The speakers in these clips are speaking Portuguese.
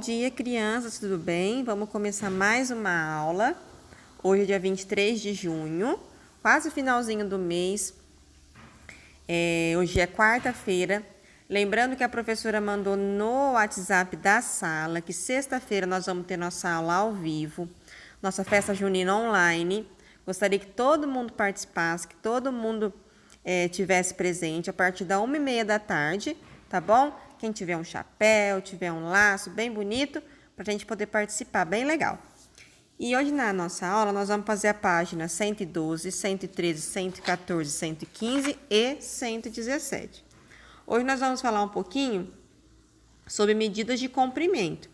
dia, crianças, tudo bem? Vamos começar mais uma aula. Hoje é dia 23 de junho, quase o finalzinho do mês. Hoje é quarta-feira. Lembrando que a professora mandou no WhatsApp da sala que sexta-feira nós vamos ter nossa aula ao vivo, nossa festa junina online. Gostaria que todo mundo participasse, que todo mundo tivesse presente a partir da 1h30 da tarde, tá bom? Quem tiver um chapéu, tiver um laço bem bonito, para a gente poder participar, bem legal. E hoje na nossa aula nós vamos fazer a página 112, 113, 114, 115 e 117. Hoje nós vamos falar um pouquinho sobre medidas de comprimento.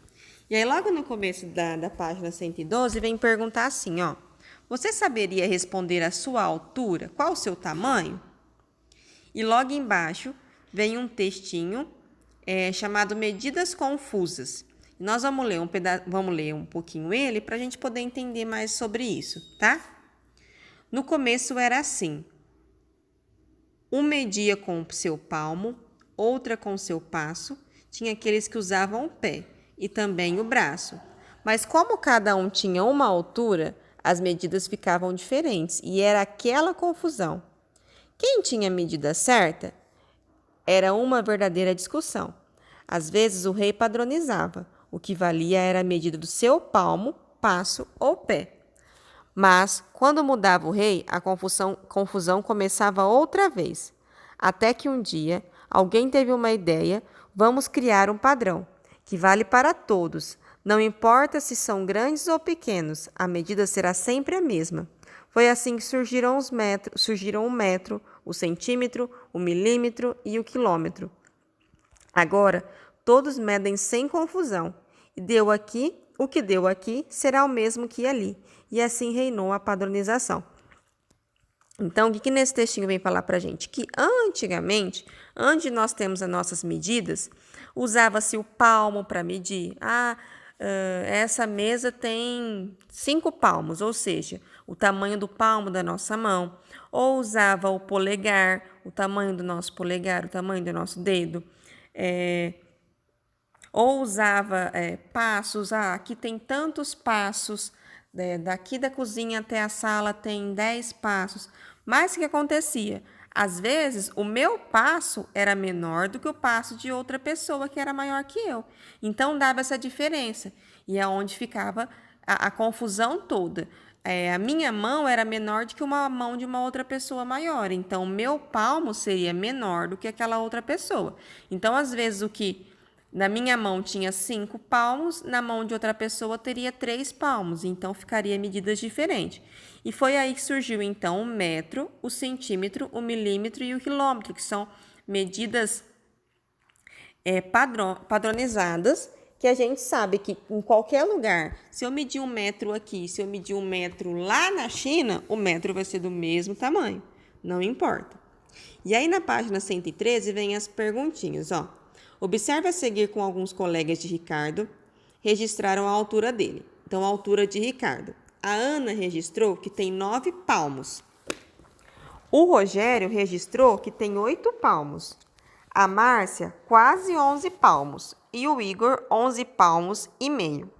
E aí logo no começo da página 112 vem perguntar assim, ó. Você saberia responder a sua altura? Qual o seu tamanho? E logo embaixo vem um textinho chamado Medidas Confusas. Nós vamos ler um pouquinho ele para a gente poder entender mais sobre isso, tá? No começo era assim. Um media com o seu palmo, outra com o seu passo. Tinha aqueles que usavam o pé e também o braço. Mas como cada um tinha uma altura, as medidas ficavam diferentes e era aquela confusão. Quem tinha a medida certa era uma verdadeira discussão. Às vezes o rei padronizava. O que valia era a medida do seu palmo, passo ou pé. Mas, quando mudava o rei, a confusão começava outra vez. Até que um dia, alguém teve uma ideia: vamos criar um padrão, que vale para todos. Não importa se são grandes ou pequenos, a medida será sempre a mesma. Foi assim que surgiram o metro, o centímetro, o milímetro e o quilômetro. Agora, todos medem sem confusão. E o que deu aqui será o mesmo que ali. E assim reinou a padronização. Então, o que nesse textinho vem falar para a gente? Que antigamente, antes de nós termos as nossas medidas, usava-se o palmo para medir. Essa mesa tem 5 palmos, ou seja, o tamanho do palmo da nossa mão. Ou usava o polegar, o tamanho do nosso polegar, o tamanho do nosso dedo. Ou usava passos, aqui tem tantos passos, daqui da cozinha até a sala tem 10 passos. Mas o que acontecia? Às vezes, o meu passo era menor do que o passo de outra pessoa que era maior que eu. Então, dava essa diferença. E é onde ficava a confusão toda. A minha mão era menor do que uma mão de uma outra pessoa maior. Então, o meu palmo seria menor do que aquela outra pessoa. Então, às vezes, o que na minha mão tinha 5 palmos, na mão de outra pessoa teria 3 palmos, então ficaria medidas diferentes. E foi aí que surgiu, então, o metro, o centímetro, o milímetro e o quilômetro, que são medidas padronizadas, que a gente sabe que em qualquer lugar, se eu medir 1 metro aqui, se eu medir 1 metro lá na China, o metro vai ser do mesmo tamanho, não importa. E aí na página 113 vem as perguntinhas, ó. Observe a seguir com alguns colegas de Ricardo, registraram a altura dele. Então, a altura de Ricardo. A Ana registrou que tem 9 palmos. O Rogério registrou que tem 8 palmos. A Márcia, quase 11 palmos. E o Igor, 11 palmos e meio.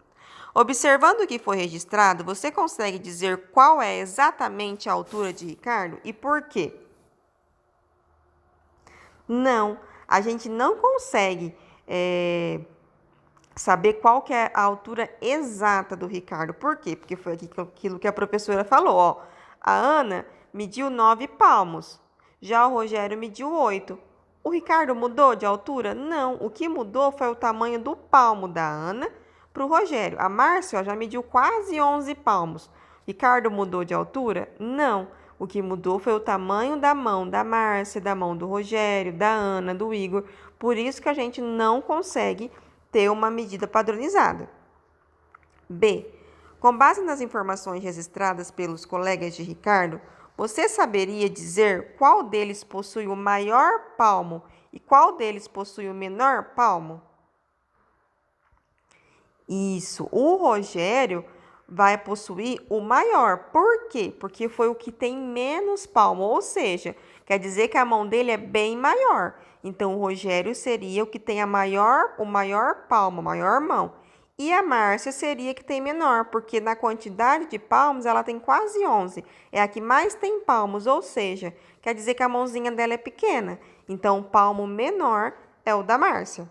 Observando o que foi registrado, você consegue dizer qual é exatamente a altura de Ricardo e por quê? Não. A gente não consegue saber qual que é a altura exata do Ricardo. Por quê? Porque foi aquilo que a professora falou. Ó. A Ana mediu 9 palmos, já o Rogério mediu 8. O Ricardo mudou de altura? Não. O que mudou foi o tamanho do palmo da Ana para o Rogério. A Márcia já mediu quase 11 palmos. Ricardo mudou de altura? Não. O que mudou foi o tamanho da mão da Márcia, da mão do Rogério, da Ana, do Igor. Por isso que a gente não consegue ter uma medida padronizada. B. Com base nas informações registradas pelos colegas de Ricardo, você saberia dizer qual deles possui o maior palmo e qual deles possui o menor palmo? Isso. O Rogério vai possuir o maior. Por quê? Porque foi o que tem menos palmo, ou seja, quer dizer que a mão dele é bem maior. Então, o Rogério seria o que tem o maior palmo, a maior mão. E a Márcia seria que tem menor, porque na quantidade de palmos ela tem quase 11. É a que mais tem palmos, ou seja, quer dizer que a mãozinha dela é pequena. Então, o palmo menor é o da Márcia.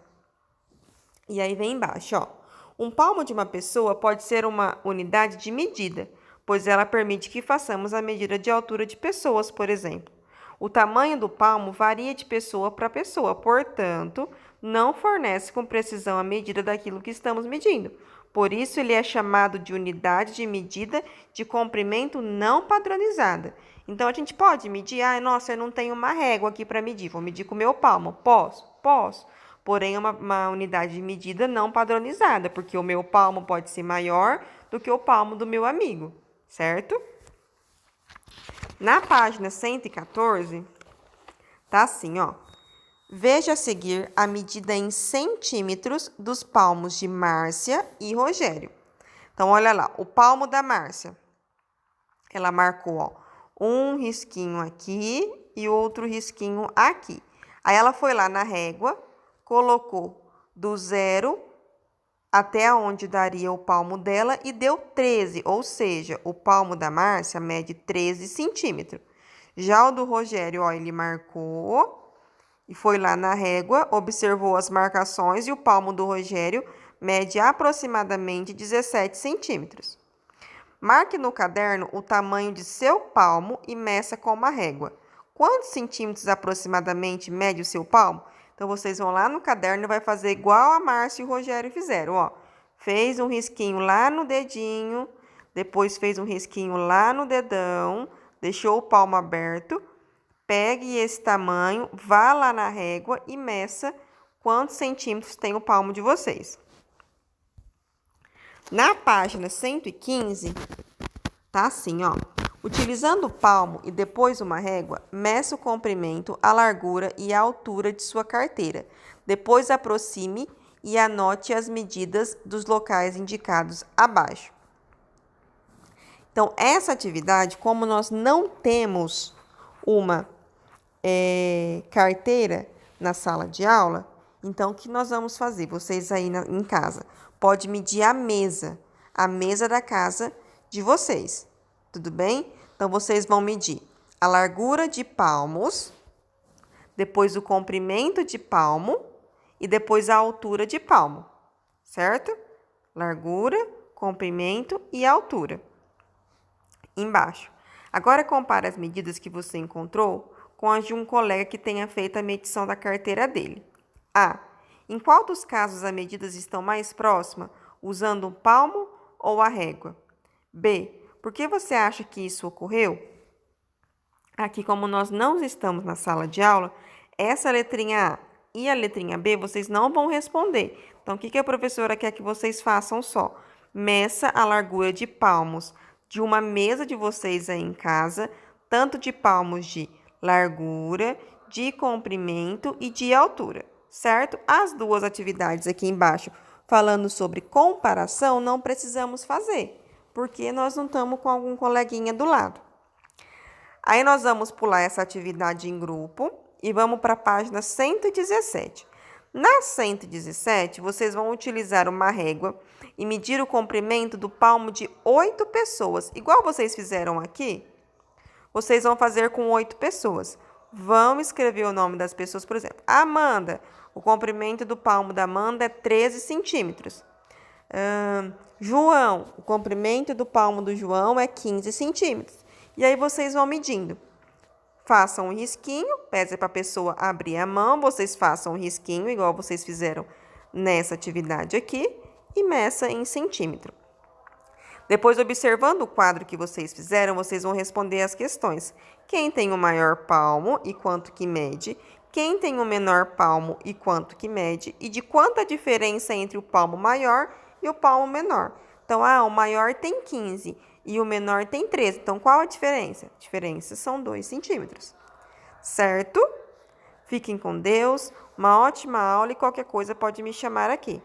E aí vem embaixo, ó. Um palmo de uma pessoa pode ser uma unidade de medida, pois ela permite que façamos a medida de altura de pessoas, por exemplo. O tamanho do palmo varia de pessoa para pessoa, portanto, não fornece com precisão a medida daquilo que estamos medindo. Por isso, ele é chamado de unidade de medida de comprimento não padronizada. Então, a gente pode medir, nossa, eu não tenho uma régua aqui para medir, vou medir com o meu palmo. Posso? Posso. Porém, é uma unidade de medida não padronizada, porque o meu palmo pode ser maior do que o palmo do meu amigo, certo? Na página 114, tá assim, ó. Veja a seguir a medida em centímetros dos palmos de Márcia e Rogério. Então, olha lá, o palmo da Márcia. Ela marcou, ó, um risquinho aqui e outro risquinho aqui. Aí, ela foi lá na régua, colocou do 0 até onde daria o palmo dela e deu 13, ou seja, o palmo da Márcia mede 13 centímetros. Já o do Rogério, ó, ele marcou e foi lá na régua, observou as marcações e o palmo do Rogério mede aproximadamente 17 centímetros. Marque no caderno o tamanho de seu palmo e meça com uma régua. Quantos centímetros aproximadamente mede o seu palmo? Então, vocês vão lá no caderno e vai fazer igual a Márcia e o Rogério fizeram, ó. Fez um risquinho lá no dedinho, depois fez um risquinho lá no dedão, deixou o palmo aberto. Pegue esse tamanho, vá lá na régua e meça quantos centímetros tem o palmo de vocês. Na página 115, tá assim, ó. Utilizando o palmo e depois uma régua, meça o comprimento, a largura e a altura de sua carteira. Depois aproxime e anote as medidas dos locais indicados abaixo. Então, essa atividade, como nós não temos uma carteira na sala de aula, então o que nós vamos fazer? Vocês aí em casa, pode medir a mesa da casa de vocês, tudo bem? Então, vocês vão medir a largura de palmos, depois o comprimento de palmo e depois a altura de palmo, certo? Largura, comprimento e altura. Embaixo. Agora, compare as medidas que você encontrou com as de um colega que tenha feito a medição da carteira dele. A. Em qual dos casos as medidas estão mais próximas, usando o palmo ou a régua? B. Por que você acha que isso ocorreu? Aqui, como nós não estamos na sala de aula, essa letrinha A e a letrinha B vocês não vão responder. Então, o que a professora quer que vocês façam só? Meça a largura de palmos de uma mesa de vocês aí em casa, tanto de palmos de largura, de comprimento e de altura, certo? As duas atividades aqui embaixo, falando sobre comparação, não precisamos fazer, porque nós não estamos com algum coleguinha do lado. Aí, nós vamos pular essa atividade em grupo e vamos para a página 117. Na 117, vocês vão utilizar uma régua e medir o comprimento do palmo de 8 pessoas. Igual vocês fizeram aqui, vocês vão fazer com 8 pessoas. Vão escrever o nome das pessoas, por exemplo. Amanda, o comprimento do palmo da Amanda é 13 centímetros. João, o comprimento do palmo do João é 15 centímetros. E aí vocês vão medindo. Façam um risquinho, pede para a pessoa abrir a mão, vocês façam um risquinho, igual vocês fizeram nessa atividade aqui, e meça em centímetro. Depois, observando o quadro que vocês fizeram, vocês vão responder as questões. Quem tem o maior palmo e quanto que mede? Quem tem o menor palmo e quanto que mede? E de quanta diferença entre o palmo maior e o palmo menor? Então, o maior tem 15 e o menor tem 13. Então, qual a diferença? A diferença são 2 centímetros. Certo? Fiquem com Deus, uma ótima aula e qualquer coisa pode me chamar aqui.